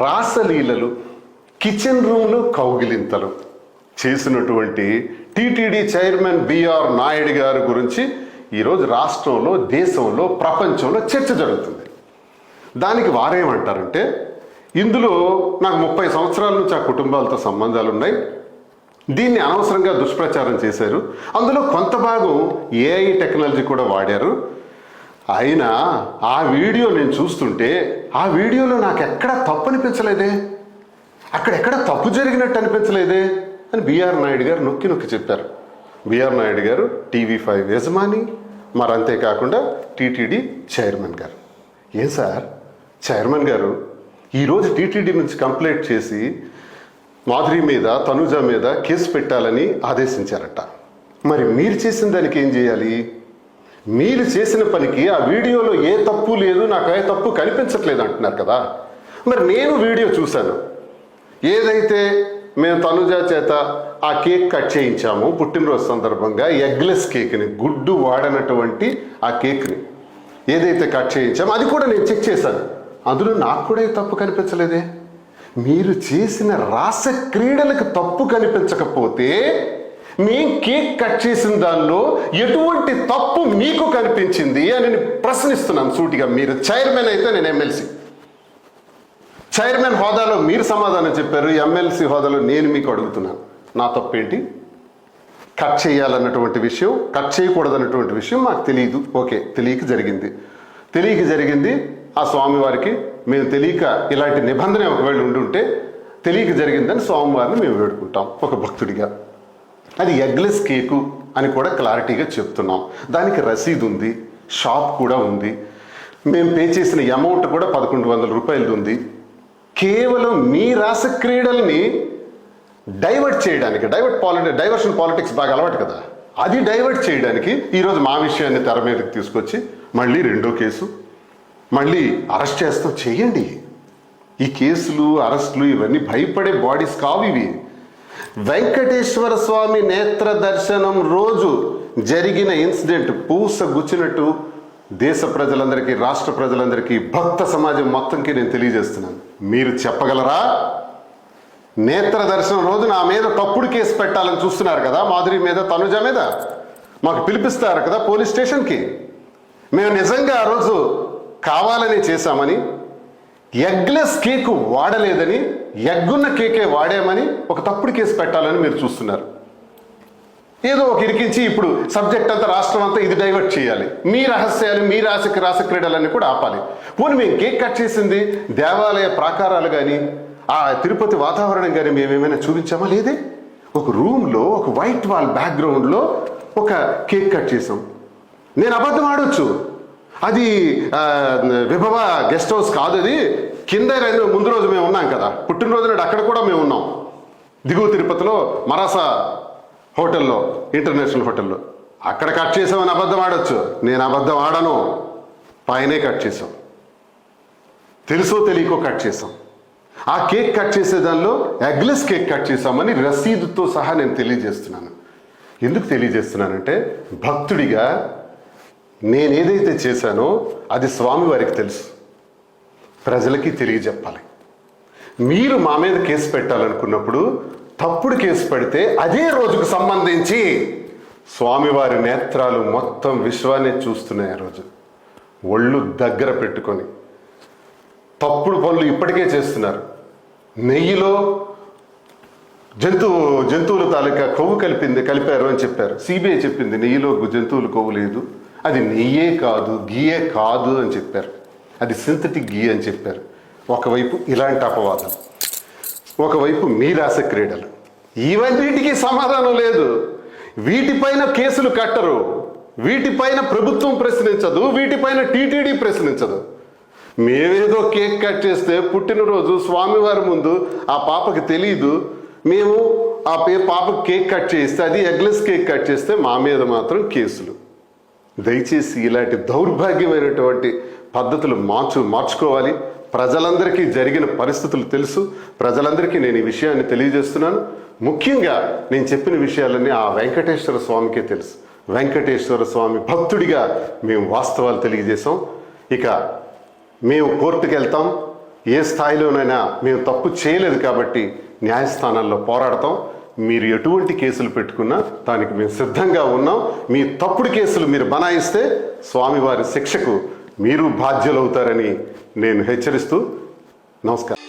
రాసలీలలు, kitchen రూమ్లో కౌగిలింతలు చేసినటువంటి TTD chairman BR Naidu గారి గురించి ఈరోజు రాష్ట్రంలో, దేశంలో, ప్రపంచంలో చర్చ జరుగుతుంది. దానికి వారేమంటారంటే, ఇందులో నాకు 30 సంవత్సరాల నుంచి ఆ కుటుంబాలతో సంబంధాలు ఉన్నాయి, దీన్ని అనవసరంగా దుష్ప్రచారం చేశారు, అందులో కొంత భాగం ఏఐ టెక్నాలజీ కూడా వాడారు, అయినా ఆ వీడియో నేను చూస్తుంటే ఆ వీడియోలో నాకు ఎక్కడా తప్పు అనిపించలేదే, అక్కడెక్కడ తప్పు జరిగినట్టు అనిపించలేదే అని బిఆర్ నాయుడు గారు నొక్కి నొక్కి చెప్పారు. బిఆర్ నాయుడు గారు TV5 యజమాని, మరి అంతేకాకుండా టీటీడీ చైర్మన్ గారు. ఏం సార్ చైర్మన్ గారు ఈరోజు టీటీడీ నుంచి కంప్లైంట్ చేసి మాధురి మీద, తనుజ మీద కేసు పెట్టాలని ఆదేశించారట. మరి మీరు చేసిన దానికి ఏం చేయాలి? మీరు చేసిన పనికి ఆ వీడియోలో ఏ తప్పు లేదు, నాకు ఏ తప్పు కనిపించట్లేదు అంటున్నారు కదా. మరి నేను వీడియో చూశాను, ఏదైతే మేము తనుజ చేత ఆ కేక్ కట్ చేయించాము పుట్టినరోజు సందర్భంగా, ఎగ్లెస్ కేక్ని, గుడ్డు వాడనటువంటి ఆ కేక్ని ఏదైతే కట్ చేయించామో అది కూడా నేను చెక్ చేశాను, అందులో నాకు కూడా ఏ తప్పు కనిపించలేదే. మీరు చేసిన రాస క్రీడలకు తప్పు కనిపించకపోతే మేము కేక్ కట్ చేసిన దానిలో ఎటువంటి తప్పు మీకు కనిపించింది అని నేను ప్రశ్నిస్తున్నాను సూటిగా. మీరు చైర్మన్ అయితే నేను ఎమ్మెల్సీ. చైర్మన్ హోదాలో మీరు సమాధానం చెప్పారు, ఎమ్మెల్సీ హోదాలో నేను మీకు అడుగుతున్నాను, నా తప్పేంటి? కట్ చేయాలన్నటువంటి విషయం, కట్ చేయకూడదన్నటువంటి విషయం మాకు తెలియదు, ఓకే, తెలియక జరిగింది. ఆ స్వామివారికి మేము తెలియక, ఇలాంటి నిబంధన ఒకవేళ ఉండుంటే తెలియక జరిగిందని స్వామివారిని మేము వేడుకుంటాం ఒక భక్తుడిగా. అది ఎగ్లెస్ కేకు అని కూడా క్లారిటీగా చెప్తున్నాం, దానికి రసీదు ఉంది, షాప్ కూడా ఉంది, మేము పే చేసిన అమౌంట్ కూడా 1100 రూపాయలు ఉంది. కేవలం మీ రాస క్రీడల్ని డైవర్ట్ చేయడానికి, డైవర్షన్ పాలిటిక్స్ బాగా అలవాటు కదా, అది డైవర్ట్ చేయడానికి ఈరోజు మా విషయాన్ని తెర మీదకి తీసుకొచ్చి మళ్ళీ రెండో కేసు, మళ్ళీ అరెస్ట్ చేస్తాం. చేయండి. ఈ కేసులు, అరెస్టులు ఇవన్నీ భయపడే బాడీస్ కావు ఇవి. వెంకటేశ్వర స్వామి నేత్ర దర్శనం రోజు జరిగిన ఇన్సిడెంట్ పూస గుచ్చినట్టు దేశ ప్రజలందరికీ, రాష్ట్ర ప్రజలందరికీ, భక్త సమాజం మొత్తంకి నేను తెలియజేస్తున్నాను. మీరు చెప్పగలరా? నేత్ర దర్శనం రోజు నా మీద తప్పుడు కేసు పెట్టాలని చూస్తున్నారు కదా, మాధురి మీద, తనుజ మీద. మాకు పిలిపిస్తారు కదా పోలీస్ స్టేషన్కి. మేము నిజంగా ఆ రోజు కావాలని చేశామని, ఎగ్లెస్ కేకు వాడలేదని, ఎగ్గున్న కేకే వాడామని ఒక తప్పుడు కేసు పెట్టాలని మీరు చూస్తున్నారు. ఏదో ఒక ఇరికించి ఇప్పుడు సబ్జెక్ట్ అంతా, రాష్ట్రం అంతా ఇది డైవర్ట్ చేయాలి, మీ రహస్యాలు, మీ రాస క్రీడలన్నీ కూడా ఆపాలి. పోనీ మేము కేక్ కట్ చేసింది దేవాలయ ప్రాకారాలు కానీ, ఆ తిరుపతి వాతావరణం కానీ మేమేమైనా చూపించామా? లేదే. ఒక రూమ్లో, ఒక వైట్ వాల్ బ్యాక్గ్రౌండ్లో ఒక కేక్ కట్ చేసాం. నేను అబద్ధం ఆడొచ్చు, అది విభవ గెస్ట్ హౌస్ కాదు, అది కింద ముందు రోజు మేము ఉన్నాం కదా, పుట్టినరోజు నాడు అక్కడ కూడా మేము ఉన్నాం, దిగువ తిరుపతిలో మరాసా హోటల్లో, ఇంటర్నేషనల్ హోటల్లో. అక్కడ కట్ చేసామని అబద్ధం ఆడొచ్చు, నేను అబద్ధం ఆడను. పైనే కట్ చేసాం, తెలుసో తెలియకో కట్ చేసాం. ఆ కేక్ కట్ చేసే దానిలో ఎగ్లెస్ కేక్ కట్ చేసామని రసీదుతో సహా నేను తెలియజేస్తున్నాను. ఎందుకు తెలియజేస్తున్నానంటే, భక్తుడిగా నేను ఏదైతే చేశానో అది స్వామివారికి తెలుసు, ప్రజలకి తెలియజెప్పాలి. మీరు మా మీద కేసు పెట్టాలనుకున్నప్పుడు తప్పుడు కేసు పెడితే అదే రోజుకు సంబంధించి స్వామివారి నేత్రాలు మొత్తం విశ్వాన్ని చూస్తున్నాయి. ఆ రోజు ఒళ్ళు దగ్గర పెట్టుకొని తప్పుడు పనులు ఇప్పటికే చేస్తున్నారు. నెయ్యిలో జంతువుల తాలూకా కొవ్వు కలిపారు అని చెప్పారు. సిబిఐ చెప్పింది నెయ్యిలో జంతువుల కొవ్వు లేదు, అది నెయ్యే కాదు, గీయే కాదు అని చెప్పారు, అది సింథటిక్ గీ అని చెప్పారు. ఒకవైపు ఇలాంటి అపవాదం, ఒకవైపు మీ రాస క్రీడలు, ఇవన్నిటికీ సమాధానం లేదు. వీటిపైన కేసులు కట్టరు, వీటిపైన ప్రభుత్వం ప్రశ్నించదు, వీటిపైన టీటీడీ ప్రశ్నించదు. మేమేదో కేక్ కట్ చేస్తే పుట్టినరోజు స్వామివారి ముందు ఆ పాపకి తెలియదు, మేము ఆ పాపకి కేక్ కట్ చేస్తే, అది ఎగ్లెస్ కేక్ కట్ చేస్తే మా మీద మాత్రం కేసులు. దయచేసి ఇలాంటి దౌర్భాగ్యమైనటువంటి పద్ధతులు మార్చుకోవాలి. ప్రజలందరికీ జరిగిన పరిస్థితులు తెలుసు, ప్రజలందరికీ నేను ఈ విషయాన్ని తెలియజేస్తున్నాను. ముఖ్యంగా నేను చెప్పిన విషయాలన్నీ ఆ వెంకటేశ్వర స్వామికే తెలుసు. వెంకటేశ్వర స్వామి భక్తుడిగా మేము వాస్తవాలు తెలియజేశాం. ఇక మేము కోర్టుకు వెళ్తాం, ఏ స్థాయిలోనైనా మేము తప్పు చేయలేదు కాబట్టి న్యాయస్థానాల్లో పోరాడతాం. మీరు ఎటువంటి కేసులు పెట్టుకున్నా దానికి మేము సిద్ధంగా ఉన్నాం. మీ తప్పుడు కేసులు మీరు బనాయిస్తే స్వామివారి శిక్షకు మీరు బాధ్యులవుతారని నేను హెచ్చరిస్తూ నమస్కారం.